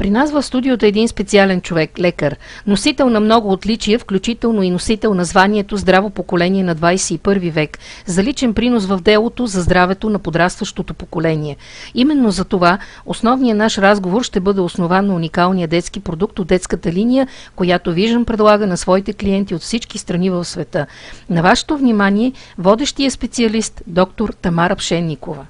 При нас в студиото е един специален човек, лекар, носител на много отличия, включително и носител на званието Здраво поколение на 21 век, за личен принос в делото за здравето на подрастващото поколение. Именно за това основният наш разговор ще бъде основан на уникалния детски продукт от детската линия, която Vision предлага на своите клиенти от всички страни в света. На вашето внимание водещия специалист доктор Тамара Пшенникова.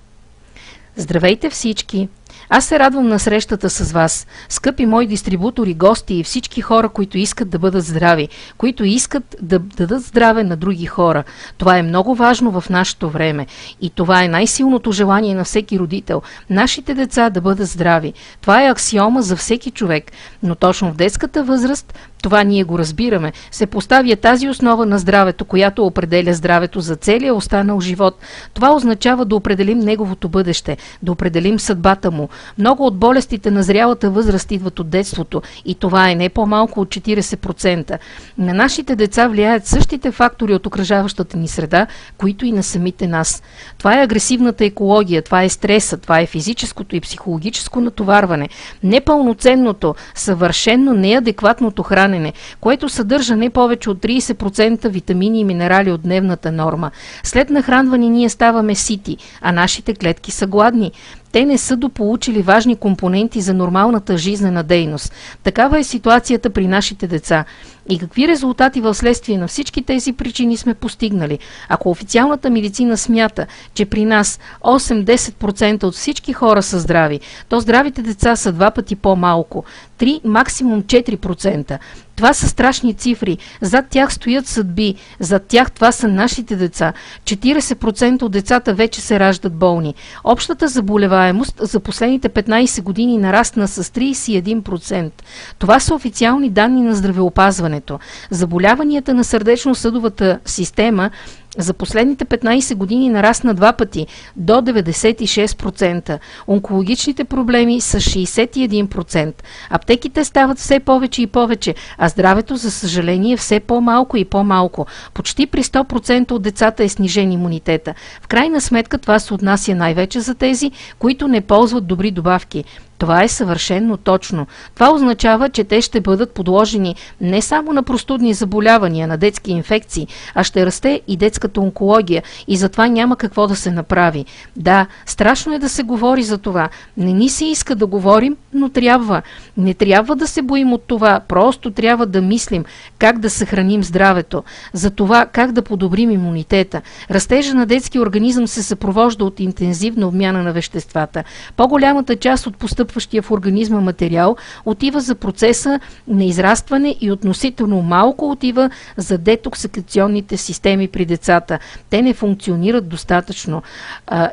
Здравейте всички! Аз се радвам на срещата с вас, скъпи мои дистрибутори, гости и всички хора, които искат да бъдат здрави, които искат да дадат здраве на други хора. Това е много важно в нашето време и това е най-силното желание на всеки родител. Нашите деца да бъдат здрави. Това е аксиома за всеки човек, но точно в детската възраст, това ние го разбираме, се поставя тази основа на здравето, която определя здравето за целия останал живот. Това означава да определим неговото бъдеще, да определим съдбата му. Много от болестите на зрялата възраст идват от детството и това е не по-малко от 40%. На нашите деца влияят същите фактори от окръжаващата ни среда, които и на самите нас. Това е агресивната екология, това е стреса, това е физическото и психологическо натоварване, непълноценното, съвършенно неадекватното хранене, което съдържа не повече от 30% витамини и минерали от дневната норма. След нахранване ние ставаме сити, а нашите клетки са гладни. Те не са дополучили важни компоненти за нормалната жизнена дейност. Такава е ситуацията при нашите деца. И какви резултати в следствие на всички тези причини сме постигнали? Ако официалната медицина смята, че при нас 8-10% от всички хора са здрави, то здравите деца са 2 пъти по-малко. 3, максимум 4%. Това са страшни цифри. Зад тях стоят съдби. Зад тях това са нашите деца. 40% от децата вече се раждат болни. Общата заболеваемост за последните 15 години нарасна с 31%. Това са официални данни на здравеопазването. Заболяванията на сърдечно-съдовата система за последните 15 години нарасна 2 пъти до 96%. Онкологичните проблеми са 61%. Аптеките стават все повече и повече, а здравето, за съжаление, все по-малко и по-малко. Почти при 100% от децата е снижен имунитета. В крайна сметка това се отнася най-вече за тези, които не ползват добри добавки. Това е съвършенно точно. Това означава, че те ще бъдат подложени не само на простудни заболявания, на детски инфекции, а ще расте и детската онкология и затова няма какво да се направи. Да, страшно е да се говори за това. Не ни се иска да говорим, но трябва. Не трябва да се боим от това, просто трябва да мислим как да съхраним здравето, за това как да подобрим имунитета. Растежа на детски организъм се съпровожда от интензивна обмяна на веществата. По-голямата част от постъпващия в организма материал отива за процеса на израстване и относително малко отива за детоксикационните системи при децата. Те не функционират достатъчно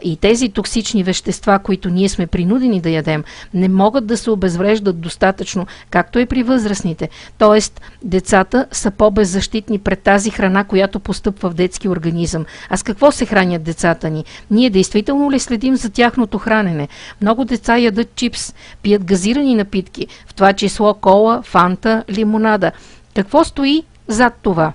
и тези токсични вещества, които ние сме принудени да ядем, не могат да се обезвреждат достатъчно, както е при възрастните. Тоест, децата са по-беззащитни пред тази храна, която постъпва в детски организъм. А с какво се хранят децата ни? Ние действително ли следим за тяхното хранене? Много деца ядат чипс, пият газирани напитки, в това число кола, фанта, лимонада. Какво стои зад това?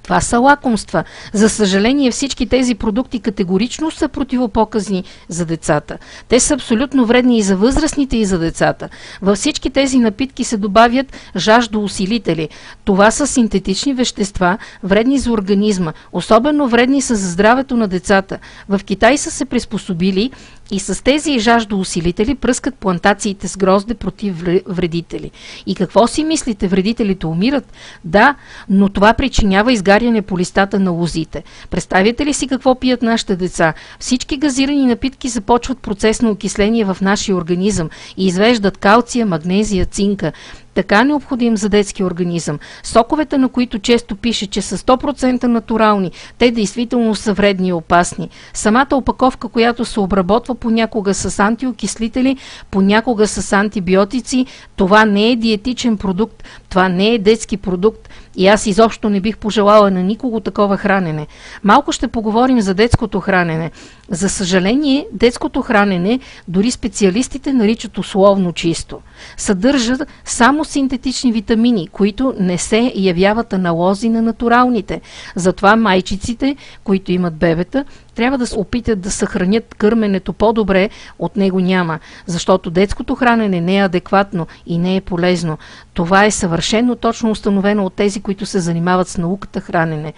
Това са лакомства. За съжаление, всички тези продукти категорично са противопоказни за децата. Те са абсолютно вредни и за възрастните, и за децата. Във всички тези напитки се добавят жаждоусилители. Това са синтетични вещества, вредни за организма. Особено вредни са за здравето на децата. В Китай са се приспособили и с тези жаждоусилители пръскат плантациите с грозде против вредители. И какво си мислите? Вредителите умират? Да, но това причинява изгаряне по листата на лозите. Представяте ли си какво пият нашите деца? Всички газирани напитки започват процес на окисление в нашия организъм и извеждат калция, магнезия, цинка. Така необходим за детски организъм. Соковете, на които често пише, че са 100% натурални, те действително са вредни и опасни. Самата опаковка, която се обработва понякога с антиокислители, понякога с антибиотици, това не е диетичен продукт, това не е детски продукт и аз изобщо не бих пожелала на никого такова хранене. Малко ще поговорим за детското хранене. За съжаление, детското хранене дори специалистите наричат условно чисто. Съдържат само синтетични витамини, които не се явяват аналози на натуралните. Затова майчиците, които имат бебета, трябва да се опитат да съхранят кърменето по-добре, от него няма, защото детското хранене не е адекватно и не е полезно. Това е съвършено точно установено от тези, които се занимават с науката хранене.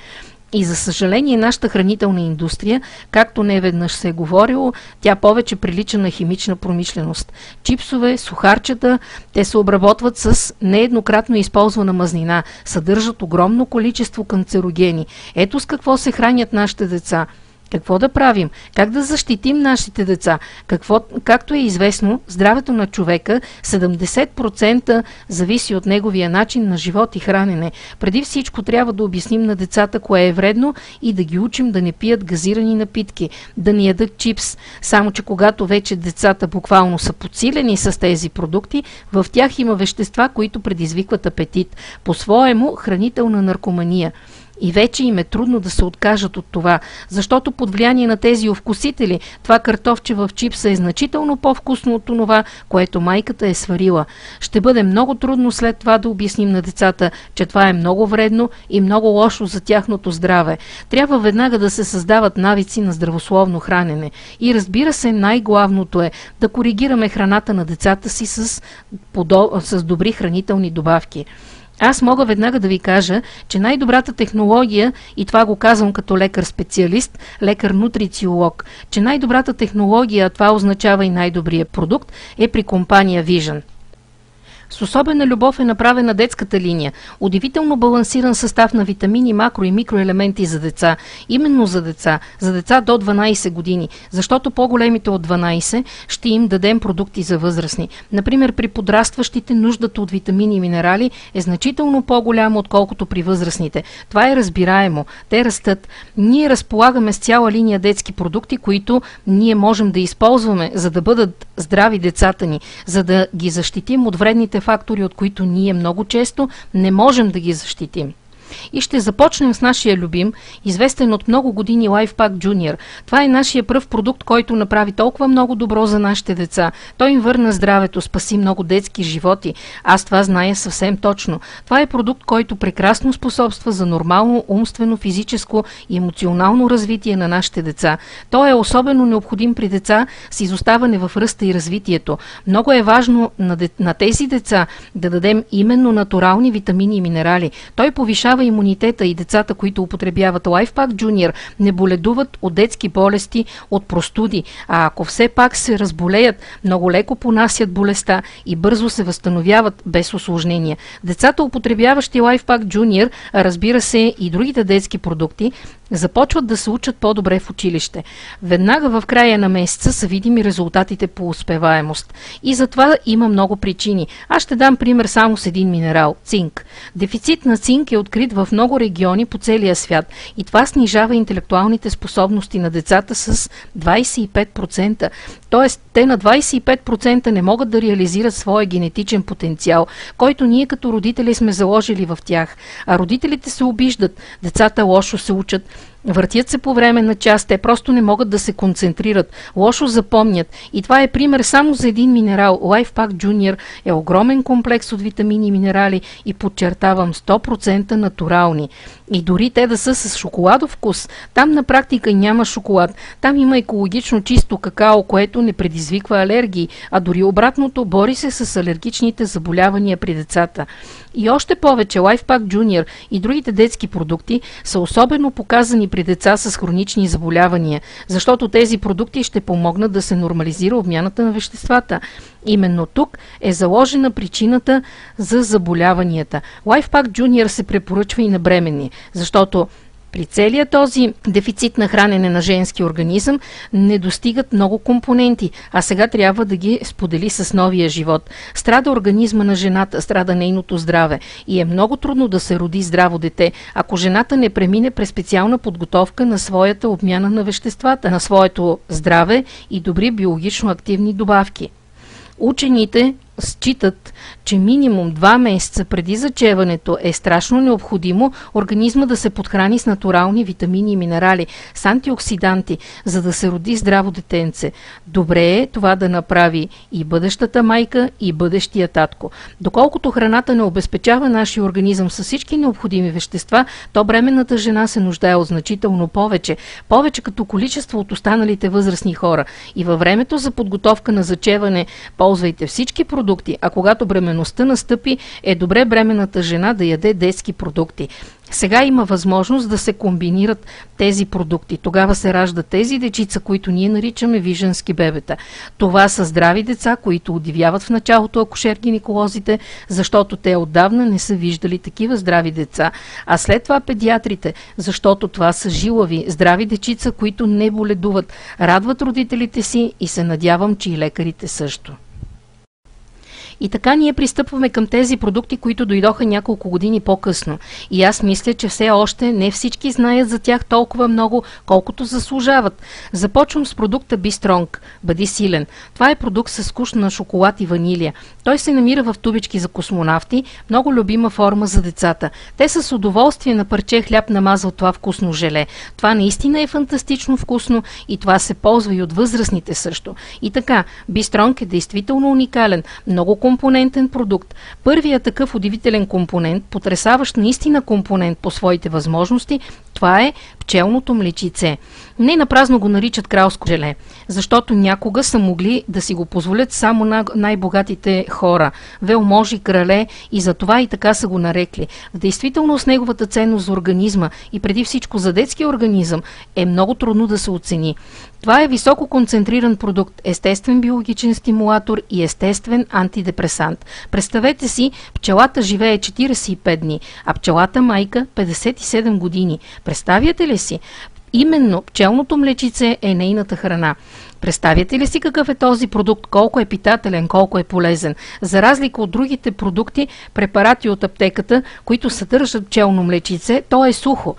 И за съжаление нашата хранителна индустрия, както не веднъж се е говорило, тя повече прилича на химична промишленост. Чипсове, сухарчета, те се обработват с нееднократно използвана мазнина, съдържат огромно количество канцерогени. Ето с какво се хранят нашите деца. Какво да правим? Как да защитим нашите деца? Както е известно, здравето на човека 70% зависи от неговия начин на живот и хранене. Преди всичко трябва да обясним на децата кое е вредно и да ги учим да не пият газирани напитки, да не ядат чипс. Само че когато вече децата буквално са подсилени с тези продукти, в тях има вещества, които предизвикват апетит. По-своему хранителна наркомания. И вече им е трудно да се откажат от това, защото под влияние на тези овкусители, това картофче в чипса е значително по-вкусно от това, което майката е сварила. Ще бъде много трудно след това да обясним на децата, че това е много вредно и много лошо за тяхното здраве. Трябва веднага да се създават навици на здравословно хранене. И разбира се, най-главното е да коригираме храната на децата си с добри хранителни добавки. Аз мога веднага да ви кажа, че най-добрата технология, и това го казвам като лекар-специалист, лекар-нутрициолог, че най-добрата технология, а това означава и най-добрия продукт, е при компания Vision. С особена любов е направена детската линия. Удивително балансиран състав на витамини, макро и микроелементи за деца. Именно за деца до 12 години, защото по-големите от 12 ще им дадем продукти за възрастни. Например, при подрастващите нуждата от витамини и минерали е значително по-голяма, отколкото при възрастните. Това е разбираемо. Те растат. Ние разполагаме с цяла линия детски продукти, които ние можем да използваме, за да бъдат здрави децата ни, за да ги защитим от вредните фактори, от които ние много често не можем да ги защитим. И ще започнем с нашия любим, известен от много години LifePak Junior. Това е нашия пръв продукт, който направи толкова много добро за нашите деца. Той им върна здравето, спаси много детски животи. Аз това зная съвсем точно. Това е продукт, който прекрасно способства за нормално умствено, физическо и емоционално развитие на нашите деца. Той е особено необходим при деца с изоставане в ръста и развитието. Много е важно на тези деца да дадем именно натурални витамини и минерали. Той повишава имунитета и децата, които употребяват LifePak Junior, не боледуват от детски болести, от простуди, а ако все пак се разболеят, много леко понасят болестта и бързо се възстановяват без усложнения. Децата, употребяващи LifePak Junior, а разбира се и другите детски продукти, започват да се учат по-добре в училище. Веднага в края на месеца са видими резултатите по успеваемост. И за това има много причини. Аз ще дам пример само с един минерал – цинк. Дефицит на цинк е открит в много региони по целия свят и това снижава интелектуалните способности на децата с 25%. Тоест, те на 25% не могат да реализират своя генетичен потенциал, който ние като родители сме заложили в тях. А родителите се обиждат, децата лошо се учат, въртят се по време на час, те просто не могат да се концентрират, лошо запомнят. И това е пример само за един минерал. LifePak Junior е огромен комплекс от витамини и минерали и подчертавам 100% натурални. И дори те да са с шоколадов вкус, там на практика няма шоколад. Там има екологично чисто какао, което не предизвиква алергии, а дори обратното, бори се с алергичните заболявания при децата. И още повече, LifePak Junior и другите детски продукти са особено показани при деца с хронични заболявания, защото тези продукти ще помогнат да се нормализира обмяната на веществата. Именно тук е заложена причината за заболяванията. LifePak Junior се препоръчва и на бременни, защото при целия този дефицит на хранене на женски организъм не достигат много компоненти, а сега трябва да ги сподели с новия живот. Страда организма на жената, страда нейното здраве и е много трудно да се роди здраво дете, ако жената не премине през специална подготовка на своята обмяна на веществата, на своето здраве и добри биологично активни добавки. Учените считат, че минимум 2 месеца преди зачеването е страшно необходимо организма да се подхрани с натурални витамини и минерали, с антиоксиданти, за да се роди здраво детенце. Добре е това да направи и бъдещата майка, и бъдещия татко. Доколкото храната не обезпечава нашия организъм с всички необходими вещества, то бременната жена се нуждае от значително повече като количество от останалите възрастни хора. И във времето за подготовка на зачеване ползвайте всички продукти, а когато бременността настъпи, е добре бременната жена да яде детски продукти. Сега има възможност да се комбинират тези продукти. Тогава се раждат тези дечица, които ние наричаме виженски бебета. Това са здрави деца, които удивяват в началото акушер-гинеколозите, защото те отдавна не са виждали такива здрави деца. А след това педиатрите, защото това са жилави, здрави дечица, които не боледуват, радват родителите си и се надявам, че и лекарите също. И така ние пристъпваме към тези продукти, които дойдоха няколко години по-късно. И аз мисля, че все още не всички знаят за тях толкова много, колкото заслужават. Започвам с продукта Be Strong. Бъди силен. Това е продукт с вкус на шоколад и ванилия. Той се намира в тубички за космонавти, много любима форма за децата. Те с удоволствие на парче хляб намазал това вкусно желе. Това наистина е фантастично вкусно и това се ползва и от възрастните също. И така, Be Strong е действително уникален, много компонентен продукт. Първият такъв удивителен компонент, потресаващ наистина компонент по своите възможности, това е пчелното млечице. Не напразно го наричат кралско желе, защото някога са могли да си го позволят само на най-богатите хора, велможи, крале, и затова и така са го нарекли. В действителност неговата ценност за организма и преди всичко за детския организъм е много трудно да се оцени. Това е високо концентриран продукт, естествен биологичен стимулатор и естествен антидепресант. Представете си, пчелата живее 45 дни, а пчелата майка 57 години. Представяте ли си? Именно пчелното млечице е нейната храна. Представяте ли си какъв е този продукт, колко е питателен, колко е полезен? За разлика от другите продукти, препарати от аптеката, които съдържат пчелно млечице, то е сухо.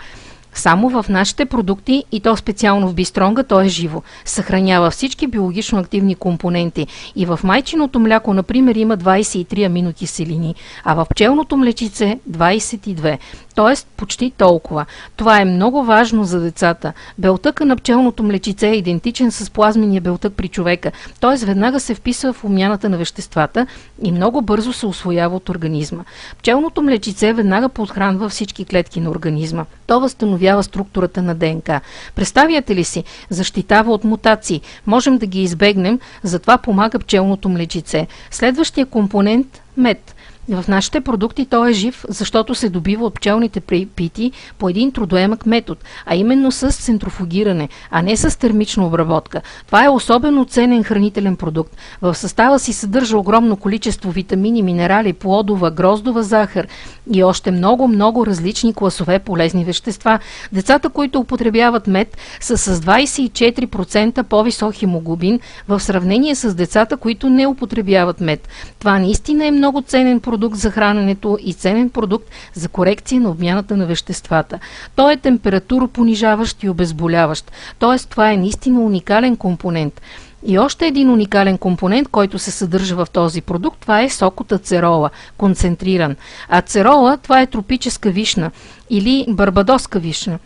Само в нашите продукти, и то специално в Be Strong, то е живо. Съхранява всички биологично активни компоненти. И в майчиното мляко, например, има 23 аминокиселини, а в пчелното млечице 22. Тоест почти толкова. Това е много важно за децата. Белтъкът на пчелното млечице е идентичен с плазмения белтък при човека. Т.е. веднага се вписва в обмяната на веществата и много бързо се усвоява от организма. Пчелното млечице веднага подхранва всички клетки на организма. То възстановява структурата на ДНК. Представяте ли си? Защитава от мутации. Можем да ги избегнем, затова помага пчелното млечице. Следващия компонент – мед. В нашите продукти той е жив, защото се добива от пчелните припити по един трудоемък метод, а именно с центрофугиране, а не с термична обработка. Това е особено ценен хранителен продукт. В състава си съдържа огромно количество витамини, минерали, плодова, гроздова захар и още много различни класове полезни вещества. Децата, които употребяват мед, са с 24% по-висок хемоглобин в сравнение с децата, които не употребяват мед. Това наистина е много ценен продукт за храненето и ценен продукт за корекция на обмяната на веществата. Той е температуропонижаващ и обезболяващ. Т.е. това е наистина уникален компонент. И още един уникален компонент, който се съдържа в този продукт, това е сок от ацерола, концентриран. Ацерола, това е тропическа вишна или барбадоска вишна.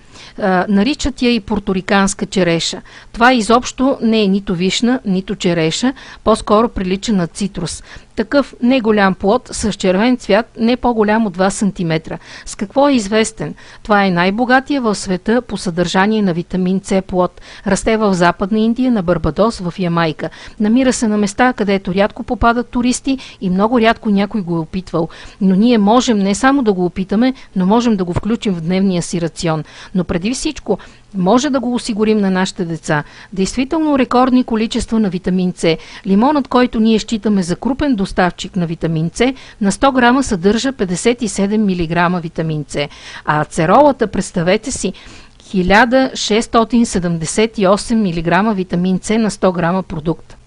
Наричат я и порториканска череша. Това изобщо не е нито вишна, нито череша, по-скоро прилича на цитрус. Такъв неголям плод с червен цвят, не по-голям от 2 см. С какво е известен? Това е най-богатия в света по съдържание на витамин С плод. Расте в Западна Индия, на Барбадос, в Ямайка. Намира се на места, където рядко попадат туристи и много рядко някой го е опитвал. Но ние можем не само да го опитаме, но можем да го включим в дневния си рацион. Но преди всичко, може да го осигурим на нашите деца. Действително рекордни количества на витамин С. Лимонът, който ние считаме за крупен доставчик на витамин С, на 100 грама съдържа 57 мг витамин С. А ацеролата, представете си, 1678 мг витамин С на 100 грама продукт.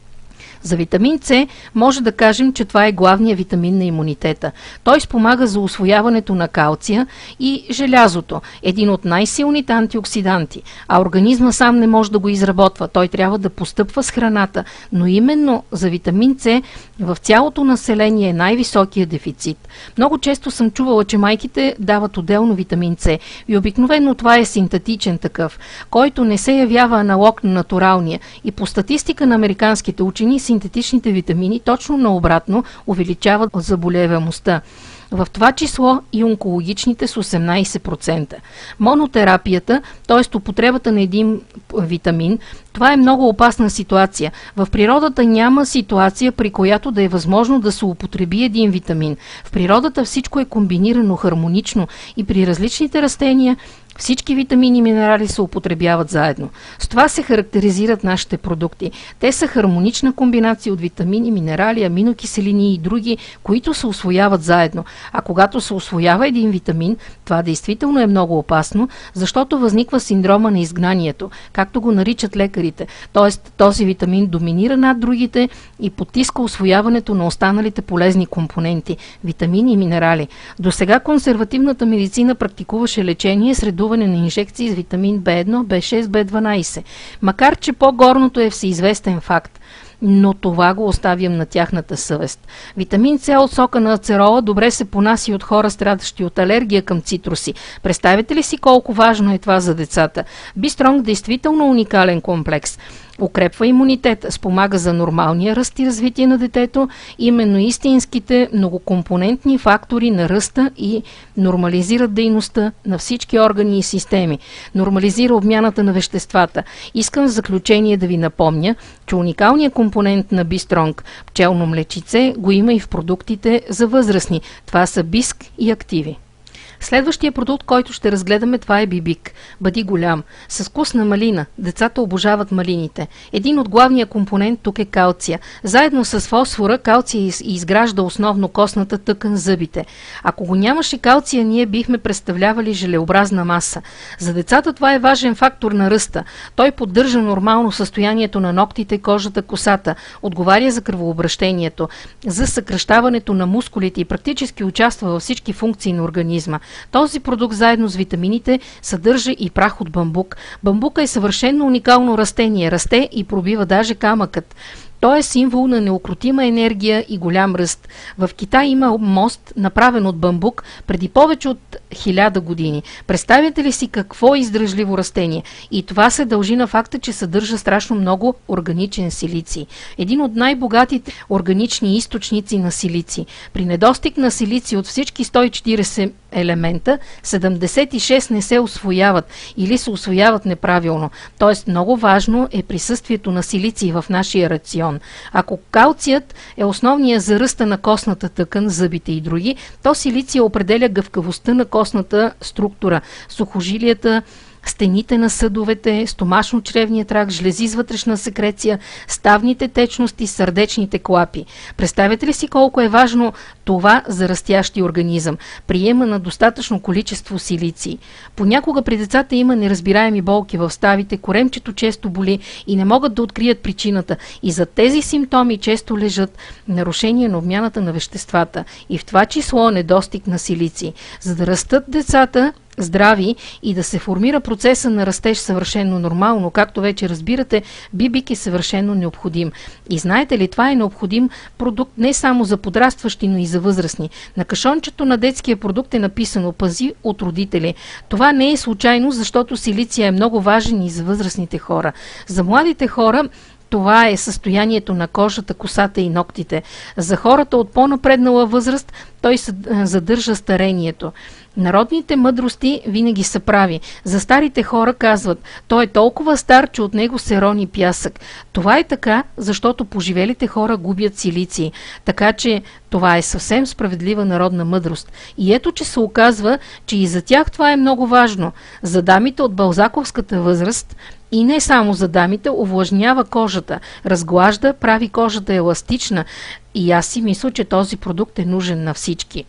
За витамин С може да кажем, че това е главният витамин на имунитета. Той спомага за усвояването на калция и желязото, един от най-силните антиоксиданти, а организма сам не може да го изработва. Той трябва да постъпва с храната, но именно за витамин С в цялото население е най-високия дефицит. Много често съм чувала, че майките дават отделно витамин С и обикновено това е синтетичен такъв, който не се явява аналог на натуралния. И по статистика на американските учени, синтетичните витамини точно наобратно увеличават заболеваемостта. В това число и онкологичните с 18%. Монотерапията, т.е. употребата на един витамин, това е много опасна ситуация. В природата няма ситуация, при която да е възможно да се употреби един витамин. В природата всичко е комбинирано хармонично и при различните растения всички витамини и минерали се употребяват заедно. С това се характеризират нашите продукти. Те са хармонична комбинация от витамини, минерали, аминокиселини и други, които се усвояват заедно. А когато се усвоява един витамин, това действително е много опасно, защото възниква синдрома на изгнанието, както го наричат лекарите. Тоест този витамин доминира над другите и потиска усвояването на останалите полезни компоненти, витамини и минерали. Досега консервативната медицина практикуваше лечение с редуване на инжекции с витамин B1, B6, B12, макар че по-горното е всеизвестен факт. Но това го оставям на тяхната съвест. Витамин С от сока на ацерола добре се понася от хора, страдащи от алергия към цитруси. Представете ли си колко важно е това за децата? B-Strong действително уникален комплекс. Укрепва имунитет, спомага за нормалния ръст и развитие на детето, именно истинските многокомпонентни фактори на ръста и нормализират дейността на всички органи и системи, нормализира обмяната на веществата. Искам в заключение да ви напомня, че уникалният компонент на B-Strong, пчелно млечице, го има и в продуктите за възрастни. Това са биск и активи. Следващия продукт, който ще разгледаме, това е бибик. Бъди голям. С вкус на малина. Децата обожават малините. Един от главния компонент тук е калция. Заедно с фосфора, калция изгражда основно костната тъкан, зъбите. Ако го нямаше калция, ние бихме представлявали желеобразна маса. За децата това е важен фактор на ръста. Той поддържа нормално състоянието на ногтите, кожата, косата, отговаря за кръвообращението, за съкращаването на мускулите и практически участва във всички функции на организма. Този продукт заедно с витамините съдържа и прах от бамбук. Бамбука е съвършено уникално растение. Расте и пробива даже камъкът. Той е символ на неукротима енергия и голям ръст. В Китай има мост, направен от бамбук, преди повече от 1000 години. Представяте ли си какво е издръжливо растение? И това се дължи на факта, че съдържа страшно много органичен силиций. Един от най-богатите органични източници на силиций. При недостиг на силиций от всички 140 елемента, 76 не се усвояват или се усвояват неправилно. Тоест много важно е присъствието на силиций в нашия рацион. Ако калцият е основният за ръста на костната тъкан, зъбите и други, то силиция определя гъвкавостта на костната структура, сухожилията, стените на съдовете, стомашно-чревния тракт, жлези с вътрешна секреция, ставните течности, сърдечните клапи. Представете ли си колко е важно това за растящия организъм? Приема на достатъчно количество силиций. Понякога при децата има неразбираеми болки в ставите, коремчето често боли и не могат да открият причината. И за тези симптоми често лежат нарушение на обмяната на веществата и в това число недостиг на силиций. За да растат децата здрави и да се формира процеса на растеж съвършено нормално, както вече разбирате, бибик е съвършено необходим. И знаете ли, това е необходим продукт не само за подрастващи, но и за възрастни. На кашончето на детския продукт е написано "Пази от родители". Това не е случайно, защото силиция е много важен и за възрастните хора. За младите хора това е състоянието на кожата, косата и ногтите. За хората от по-напреднала възраст той задържа старението. Народните мъдрости винаги са прави. За старите хора казват: той е толкова стар, че от него се рони пясък. Това е така, защото поживелите хора губят силиций. Така че това е съвсем справедлива народна мъдрост. И ето, че се оказва, че и за тях това е много важно. За дамите от балзаковската възраст и не само за дамите, увлажнява кожата, разглажда, прави кожата еластична. И аз си мисля, че този продукт е нужен на всички.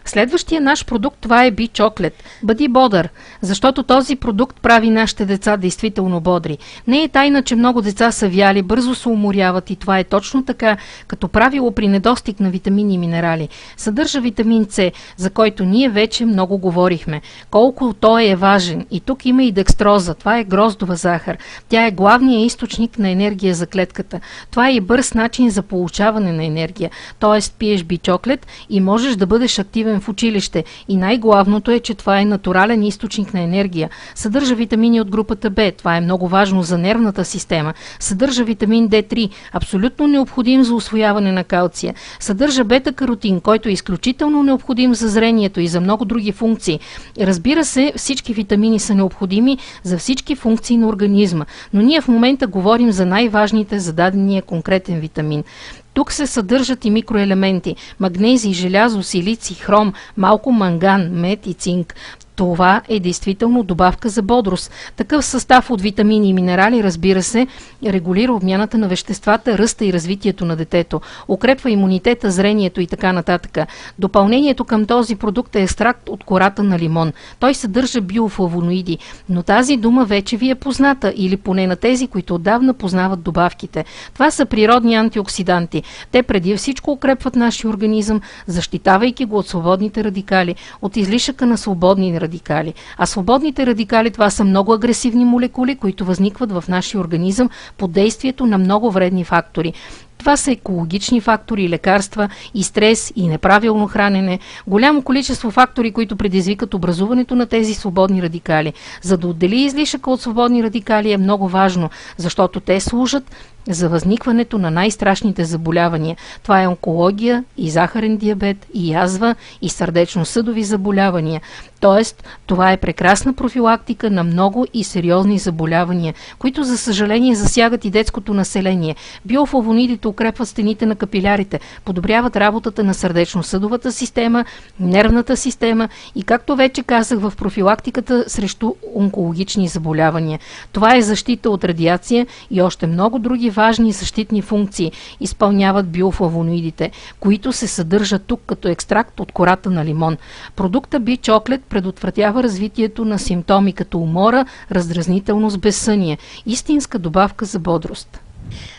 Следващия наш продукт, това е B-Chocolate. Бъди бодър, защото този продукт прави нашите деца действително бодри. Не е тайна, че много деца са вяли, бързо се уморяват и това е точно така, като правило при недостиг на витамини и минерали. Съдържа витамин С, за който ние вече много говорихме. Колко той е важен. И тук има и декстроза, това е гроздова захар. Тя е главният източник на енергия за клетката. Това е и бърз начин за получаване на енергия. Тоест пиеш B-Chocolate и можеш да бъдеш активен в училище. И най-главното е, че това е натурален източник на енергия. Съдържа витамини от групата Б. Това е много важно за нервната система. Съдържа витамин D3, абсолютно необходим за усвояване на калция. Съдържа бета-каротин, който е изключително необходим за зрението и за много други функции. Разбира се, всички витамини са необходими за всички функции на организма, но ние в момента говорим за най-важните за дадения конкретен витамин. Тук се съдържат и микроелементи – магнезий, желязо, силици, хром, малко манган, мед и цинк. Това е действително добавка за бодрост. Такъв състав от витамини и минерали, разбира се, регулира обмяната на веществата, ръста и развитието на детето, укрепва имунитета, зрението и така нататък. Допълнението към този продукт е екстракт от кората на лимон. Той съдържа биофлавоноиди, но тази дума вече ви е позната или поне на тези, които отдавна познават добавките. Това са природни антиоксиданти. Те преди всичко укрепват нашия организъм, защитавайки го от свободните радикали, от излишъка на свободни радикали. А свободните радикали, това са много агресивни молекули, които възникват в нашия организъм под действието на много вредни фактори. Това са екологични фактори, лекарства, и стрес, и неправилно хранене, голямо количество фактори, които предизвикат образуването на тези свободни радикали. За да отдели излишъка от свободни радикали е много важно, защото те служат за възникването на най-страшните заболявания. Това е онкология, и захарен диабет, и язва, и сърдечно-съдови заболявания. Тоест, това е прекрасна профилактика на много и сериозни заболявания, които за съжаление засягат и детското население. Биофлавонидите укрепват стените на капилярите, подобряват работата на сърдечно-съдовата система, нервната система и, както вече казах, в профилактиката срещу онкологични заболявания. Това е защита от радиация и още много други важни защитни функции изпълняват биофлавоноидите, които се съдържат тук като екстракт от кората на лимон. Продукта B-Chocolate предотвратява развитието на симптоми като умора, раздразнителност, безсъние. Истинска добавка за бодрост.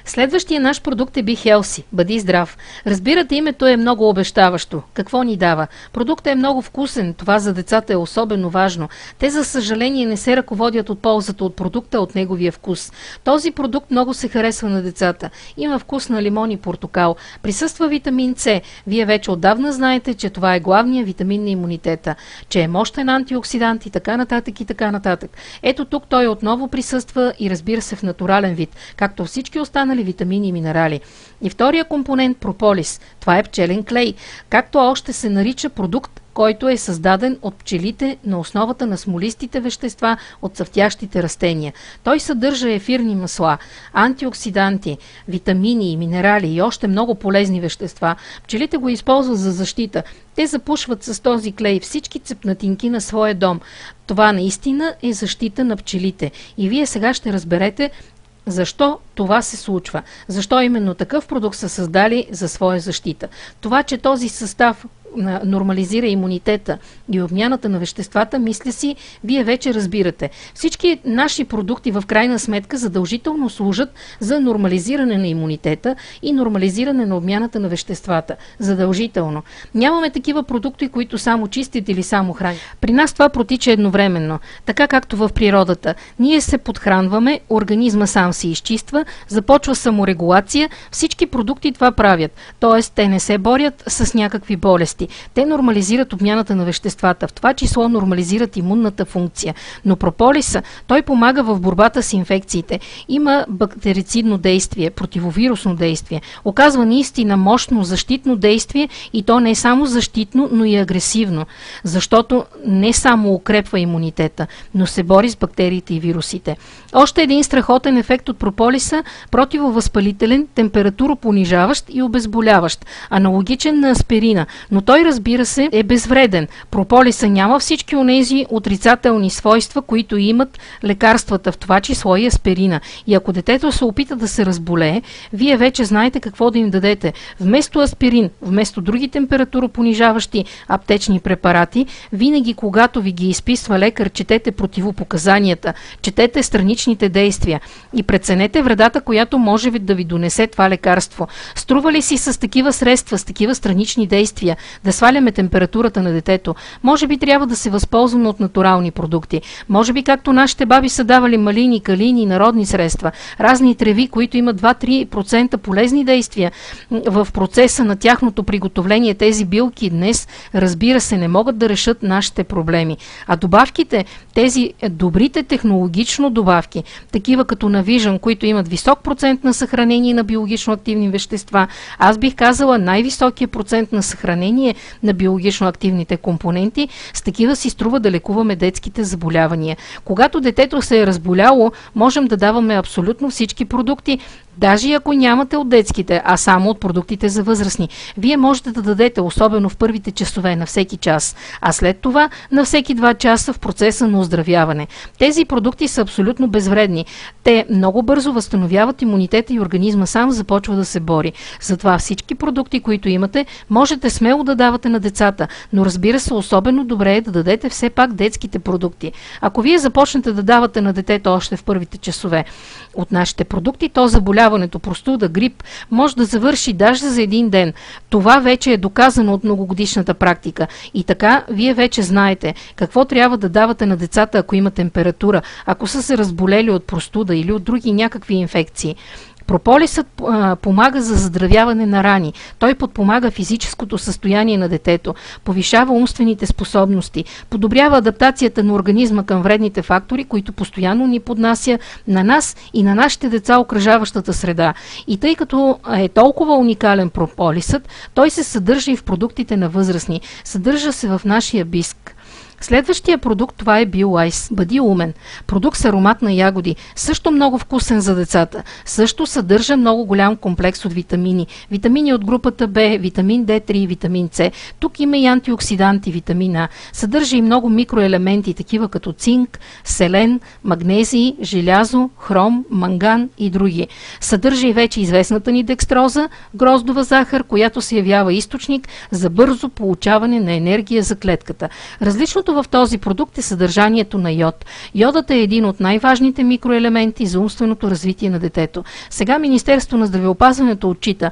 Следващия наш продукт е Be Healthy. Бъди здрав. Разбирате, името е много обещаващо. Какво ни дава? Продуктът е много вкусен. Това за децата е особено важно. Те, за съжаление, не се ръководят от ползата от продукта, от неговия вкус. Този продукт много се харесва на децата. Има вкус на лимон и портокал. Присъства витамин С. Вие вече отдавна знаете, че това е главният витамин на имунитета, че е мощен антиоксидант и така нататък и така нататък. Ето тук той отново присъства и, разбира се, в натурален вид, както всички останали витамини и минерали. И втория компонент – прополис. Това е пчелен клей, както още се нарича продукт, който е създаден от пчелите на основата на смолистите вещества от цъфтящите растения. Той съдържа ефирни масла, антиоксиданти, витамини и минерали и още много полезни вещества. Пчелите го използват за защита. Те запушват с този клей всички цепнатинки на своя дом. Това наистина е защита на пчелите. И вие сега ще разберете защо това се случва. Защо именно такъв продукт са създали за своя защита. Това, че този състав нормализира имунитета и обмяната на веществата, мисля си, вие вече разбирате. Всички наши продукти в крайна сметка задължително служат за нормализиране на имунитета и нормализиране на обмяната на веществата. Задължително. Нямаме такива продукти, които само чистят или само хранят. При нас това протича едновременно. Така както в природата. Ние се подхранваме, организма сам се изчиства, започва саморегулация, всички продукти това правят. Тоест, те не се борят с някакви болести. Те нормализират обмяната на веществата, в това число нормализират имунната функция. Но прополиса, той помага в борбата с инфекциите. Има бактерицидно действие, противовирусно действие. Оказва наистина мощно защитно действие и то не е само защитно, но и агресивно. Защото не само укрепва имунитета, но се бори с бактериите и вирусите. Още един страхотен ефект от прополиса – противовъзпалителен, температуропонижаващ и обезболяващ, аналогичен на аспирина, но той, разбира се, е безвреден. Прополиса няма всички онези отрицателни свойства, които имат лекарствата, в това число и аспирина. И ако детето се опита да се разболее, вие вече знаете какво да им дадете. Вместо аспирин, вместо други температуропонижаващи аптечни препарати, винаги когато ви ги изписва лекар, четете противопоказанията, четете страничните действия и преценете вредата, която може да ви донесе това лекарство. Струва ли си с такива средства, с такива странични действия да сваляме температурата на детето? Може би трябва да се възползваме от натурални продукти. Може би както нашите баби са давали малини, калини, народни средства, разни треви, които имат 2-3% полезни действия в процеса на тяхното приготовление, тези билки днес, разбира се, не могат да решат нашите проблеми. А добавките, тези добрите технологично добавки, такива като на Vision, които имат висок процент на съхранение на биологично активни вещества, аз бих казала най-високия процент на съхранение на биологично активните компоненти, с такива си струва да лекуваме детските заболявания. Когато детето се е разболяло, можем да даваме абсолютно всички продукти, даже ако нямате от детските, а само от продуктите за възрастни. Вие можете да дадете, особено в първите часове на всеки час, а след това на всеки 2 часа в процеса на оздравяване. Тези продукти са абсолютно безвредни. Те много бързо възстановяват имунитета и организма сам започва да се бори. Затова всички продукти, които имате, можете смело да давате на децата, но разбира се, особено добре е да дадете все пак детските продукти. Ако вие започнете да давате на детето още в първите часове от нашите продукти, то заболяването, простуда, грип може да завърши даже за един ден. Това вече е доказано от многогодишната практика. И така, вие вече знаете какво трябва да давате на децата, ако има температура, ако са се разболели от простуда или от други някакви инфекции. Прополисът помага за заздравяване на рани. Той подпомага физическото състояние на детето, повишава умствените способности, подобрява адаптацията на организма към вредните фактори, които постоянно ни поднася на нас и на нашите деца окръжаващата среда. И тъй като е толкова уникален прополисът, той се съдържа и в продуктите на възрастни. Съдържа се в нашия биск. Следващия продукт, това е BioIce. Бъди умен. Продукт с аромат на ягоди. Също много вкусен за децата. Също съдържа много голям комплекс от витамини. Витамини от групата B, витамин D3 и витамин С. Тук има и антиоксиданти, витамин А. Съдържа и много микроелементи, такива като цинк, селен, магнезий, желязо, хром, манган и други. Съдържа и вече известната ни декстроза, гроздова захар, която се явява източник за бързо получаване на енергия за клетката. Различното в този продукт е съдържанието на йод. Йодът е един от най-важните микроелементи за умственото развитие на детето. Сега Министерството на здравеопазването отчита,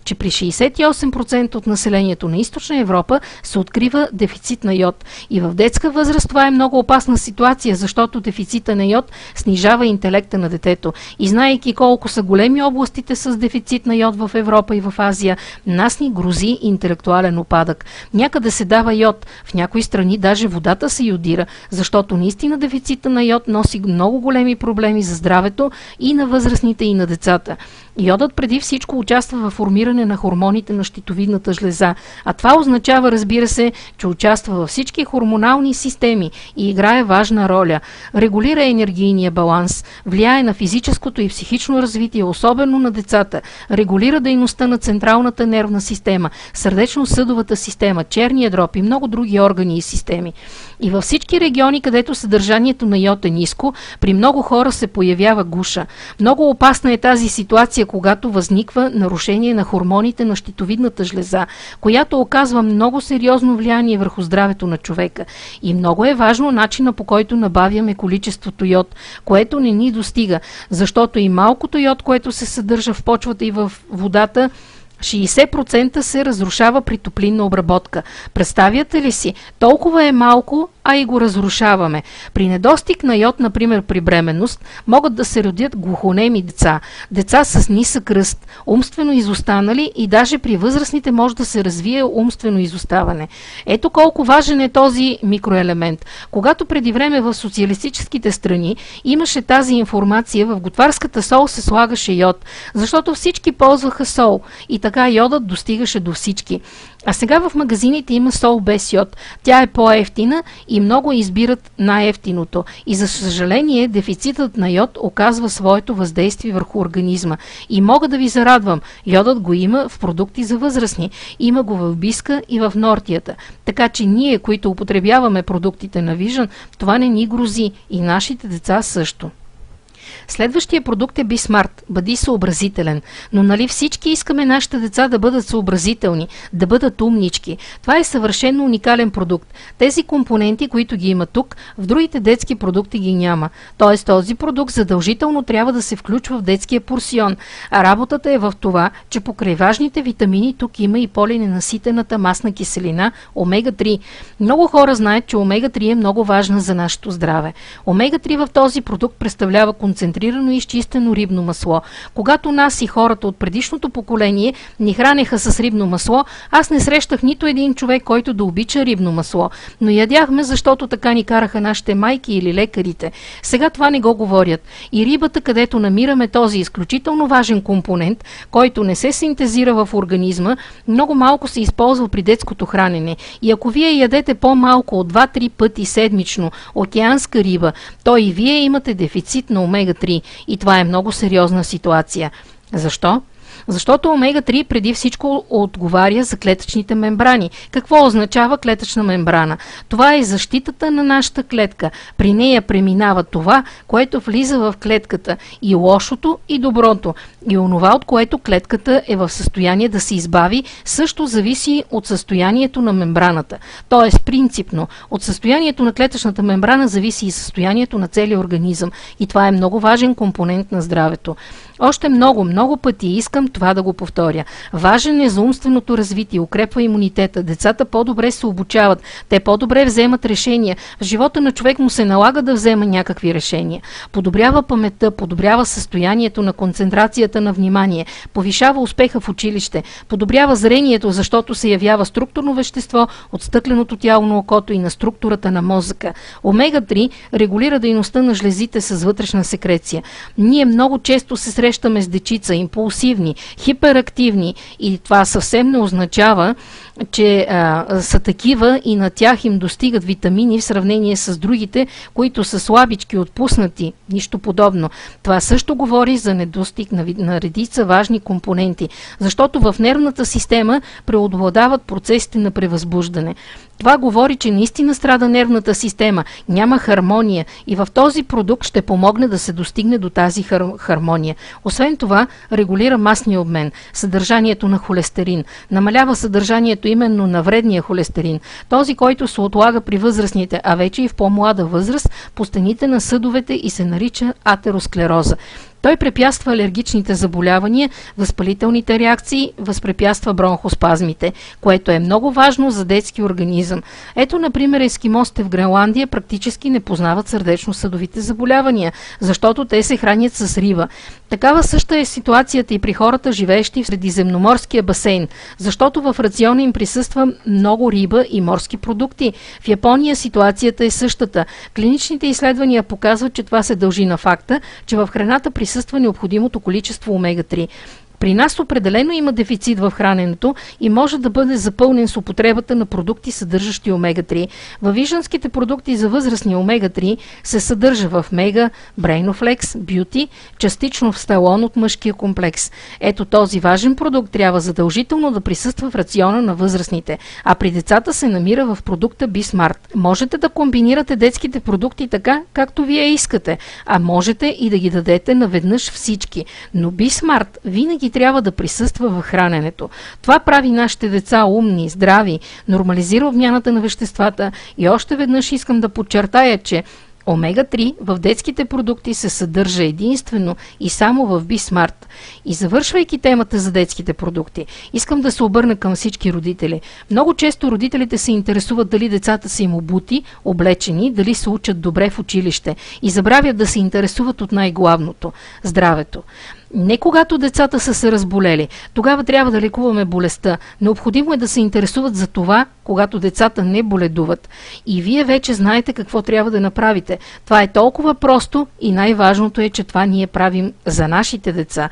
че при 68% от населението на Източна Европа се открива дефицит на йод. И в детска възраст това е много опасна ситуация, защото дефицита на йод снижава интелекта на детето. И знаейки колко са големи областите с дефицит на йод в Европа и в Азия, нас ни грози интелектуален упадък. Някъде се дава йод, в някои страни даже водата се йодира, защото наистина дефицита на йод носи много големи проблеми за здравето и на възрастните, и на децата. Йодът преди всичко участва в формиране на хормоните на щитовидната жлеза, а това означава, разбира се, че участва във всички хормонални системи и играе важна роля. Регулира енергийния баланс, влияе на физическото и психично развитие, особено на децата, регулира дейността на централната нервна система, сърдечно-съдовата система, черния дроб и много други органи и системи. И във всички региони, където съдържанието на йод е ниско, при много хора се появява гуша. Много опасна е тази ситуация, когато възниква нарушение на хормоните на щитовидната жлеза, която оказва много сериозно влияние върху здравето на човека. И много е важно начина, по който набавяме количеството йод, което не ни достига, защото и малкото йод, което се съдържа в почвата и в водата, 60% се разрушава при топлинна обработка. Представяте ли си? Толкова е малко, а и го разрушаваме. При недостиг на йод, например при бременност, могат да се родят глухонеми деца, деца с нисък ръст, умствено изостанали и даже при възрастните може да се развие умствено изоставане. Ето колко важен е този микроелемент. Когато преди време в социалистическите страни имаше тази информация, в готварската сол се слагаше йод, защото всички ползваха сол и така йодът достигаше до всички. А сега в магазините има сол без йод. Тя е по-евтина и много избират най-евтиното. И за съжаление, дефицитът на йод оказва своето въздействие върху организма. И мога да ви зарадвам, йодът го има в продукти за възрастни. Има го в биска и в нортията. Така че ние, които употребяваме продуктите на Vision, това не ни грози и нашите деца също. Следващия продукт е B-Smart. Бъди съобразителен. Но нали всички искаме нашите деца да бъдат съобразителни, да бъдат умнички. Това е съвършено уникален продукт. Тези компоненти, които ги има тук, в другите детски продукти ги няма. Тоест този продукт задължително трябва да се включва в детския порсион. А работата е в това, че покрай важните витамини тук има и полиненаситената масна киселина омега-3. Много хора знаят, че омега-3 е много важна за нашето здраве. Омега-3 в този продукт представлява концентрирано и изчистено рибно масло. Когато нас и хората от предишното поколение ни хранеха с рибно масло, аз не срещах нито един човек, който да обича рибно масло. Но ядяхме, защото така ни караха нашите майки или лекарите. Сега това не го говорят. И рибата, където намираме този изключително важен компонент, който не се синтезира в организма, много малко се използва при детското хранене. И ако вие ядете по-малко от 2-3 пъти седмично океанска риба, то и вие имате дефицит на омега-3. И това е много сериозна ситуация. Защо? Защото омега-3 преди всичко отговаря за клетъчните мембрани. Какво означава клетъчна мембрана? Това е защитата на нашата клетка. При нея преминава това, което влиза в клетката. И лошото, и доброто. И онова, от което клетката е в състояние да се избави, също зависи от състоянието на мембраната. Тоест, принципно, от състоянието на клетъчната мембрана зависи и състоянието на целия организъм. И това е много важен компонент на здравето. Още много пъти искам това да го повторя. Важен е за умственото развитие, укрепва имунитета, децата по-добре се обучават, те по-добре вземат решения. В живота на човек му се налага да взема някакви решения. Подобрява паметта, подобрява състоянието на концентрацията на внимание, повишава успеха в училище, подобрява зрението, защото се явява структурно вещество от стъкленото тяло на окото и на структурата на мозъка. Омега-3 регулира дейността на жлезите с вътрешна секреция. Ние много често се срещаме с дечица, импулсивни, хиперактивни и това съвсем не означава, че са такива и на тях им достигат витамини в сравнение с другите, които са слабички, отпуснати. Нищо подобно. Това също говори за недостиг на редица важни компоненти, защото в нервната система преобладават процесите на превъзбуждане. Това говори, че наистина страда нервната система, няма хармония и в този продукт ще помогне да се достигне до тази хармония. Освен това, регулира масния обмен, съдържанието на холестерин, намалява съдържанието именно на вредния холестерин, този, който се отлага при възрастните, а вече и в по-млада възраст, по стените на съдовете и се нарича атеросклероза. Той препятства алергичните заболявания, възпалителните реакции, възпрепятства бронхоспазмите, което е много важно за детски организъм. Ето, например, ескимосите в Гренландия практически не познават сърдечно-съдовите заболявания, защото те се хранят с риба. Такава съща е ситуацията и при хората, живеещи в Средиземноморския басейн, защото в рациона им присъства много риба и морски продукти. В Япония ситуацията е същата. Клиничните изследвания показват, че това се дължи на факта, че в храната присъства необходимото количество омега-3. При нас определено има дефицит в храненето и може да бъде запълнен с употребата на продукти, съдържащи омега-3. Във виженските продукти за възрастни омега-3 се съдържа в Мега, Брейнофлекс, Бюти, частично в Сталон от мъжкия комплекс. Ето този важен продукт трябва задължително да присъства в рациона на възрастните, а при децата се намира в продукта B-Smart. Можете да комбинирате детските продукти така, както вие искате, а можете и да ги дадете наведнъж всички. Но B-Smart винаги трябва да присъства в храненето. Това прави нашите деца умни, здрави, нормализира обмяната на веществата и още веднъж искам да подчертая, че омега-3 в детските продукти се съдържа единствено и само в B-Smart. И завършвайки темата за детските продукти, искам да се обърна към всички родители. Много често родителите се интересуват дали децата са им обути, облечени, дали се учат добре в училище и забравят да се интересуват от най-главното – здравето. Не когато децата са се разболели. Тогава трябва да лекуваме болестта. Необходимо е да се интересуват за това, когато децата не боледуват. И вие вече знаете какво трябва да направите. Това е толкова просто и най-важното е, че това ние правим за нашите деца.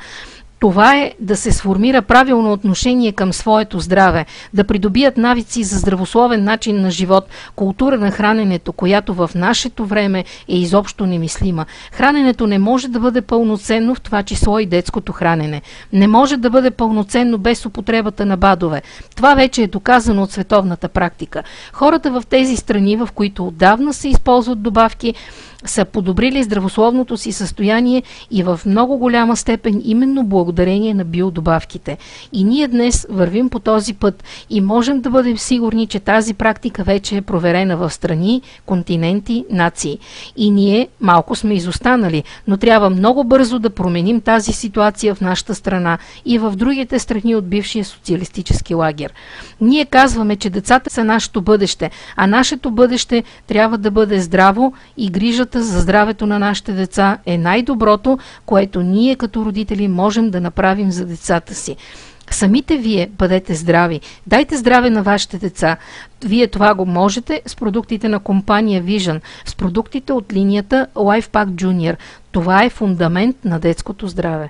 Това е да се сформира правилно отношение към своето здраве, да придобият навици за здравословен начин на живот, култура на храненето, която в нашето време е изобщо немислима. Храненето не може да бъде пълноценно, в това число и детското хранене. Не може да бъде пълноценно без употребата на БАДове. Това вече е доказано от световната практика. Хората в тези страни, в които отдавна се използват добавки, са подобрили здравословното си състояние и в много голяма степен именно благодарение на биодобавките. И ние днес вървим по този път и можем да бъдем сигурни, че тази практика вече е проверена в страни, континенти, нации. И ние малко сме изостанали, но трябва много бързо да променим тази ситуация в нашата страна и в другите страни от бившия социалистически лагер. Ние казваме, че децата са нашето бъдеще, а нашето бъдеще трябва да бъде здраво и грижата за здравето на нашите деца е най-доброто, което ние като родители можем да направим за децата си. Самите вие бъдете здрави. Дайте здраве на вашите деца. Вие това го можете с продуктите на компания Vision, с продуктите от линията LifePak Junior. Това е фундамент на детското здраве.